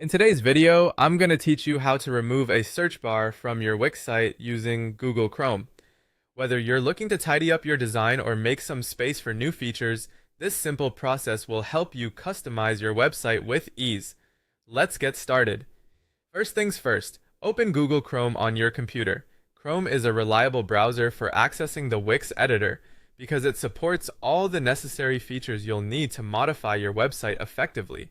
In today's video, I'm going to teach you how to remove a search bar from your Wix site using Google Chrome. Whether you're looking to tidy up your design or make some space for new features, this simple process will help you customize your website with ease. Let's get started. First things first, open Google Chrome on your computer. Chrome is a reliable browser for accessing the Wix editor because it supports all the necessary features you'll need to modify your website effectively.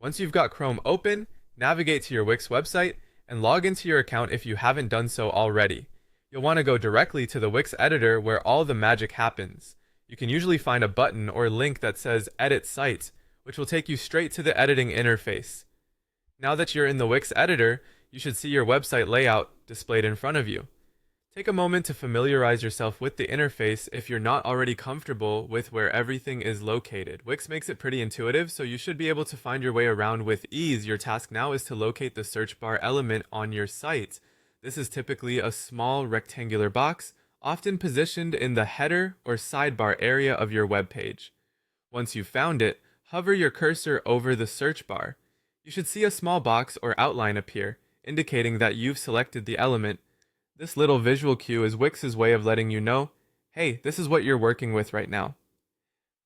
Once you've got Chrome open, navigate to your Wix website and log into your account if you haven't done so already. You'll want to go directly to the Wix editor where all the magic happens. You can usually find a button or link that says Edit Site, which will take you straight to the editing interface. Now that you're in the Wix editor, you should see your website layout displayed in front of you. Take a moment to familiarize yourself with the interface if you're not already comfortable with where everything is located. Wix makes it pretty intuitive, so you should be able to find your way around with ease. Your task now is to locate the search bar element on your site. This is typically a small rectangular box, often positioned in the header or sidebar area of your web page. Once you've found it, hover your cursor over the search bar. You should see a small box or outline appear, indicating that you've selected the element. This little visual cue is Wix's way of letting you know, hey, this is what you're working with right now.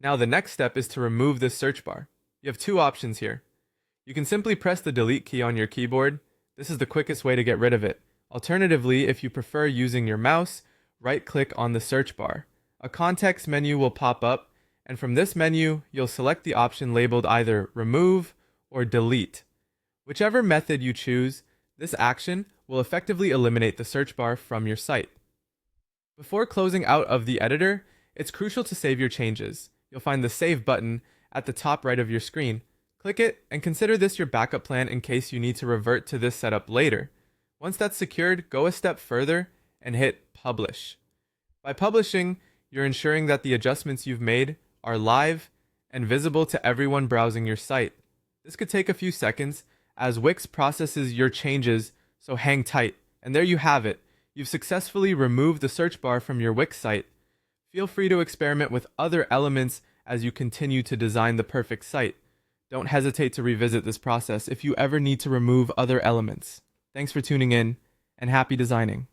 Now the next step is to remove this search bar. You have two options here. You can simply press the delete key on your keyboard. This is the quickest way to get rid of it. Alternatively, if you prefer using your mouse, right-click on the search bar. A context menu will pop up, and from this menu, you'll select the option labeled either remove or delete. Whichever method you choose, this action will effectively eliminate the search bar from your site. Before closing out of the editor, it's crucial to save your changes. You'll find the Save button at the top right of your screen. Click it and consider this your backup plan in case you need to revert to this setup later. Once that's secured, go a step further and hit Publish. By publishing, you're ensuring that the adjustments you've made are live and visible to everyone browsing your site. This could take a few seconds as Wix processes your changes, so hang tight. And there you have it. You've successfully removed the search bar from your Wix site. Feel free to experiment with other elements as you continue to design the perfect site. Don't hesitate to revisit this process if you ever need to remove other elements. Thanks for tuning in, and happy designing.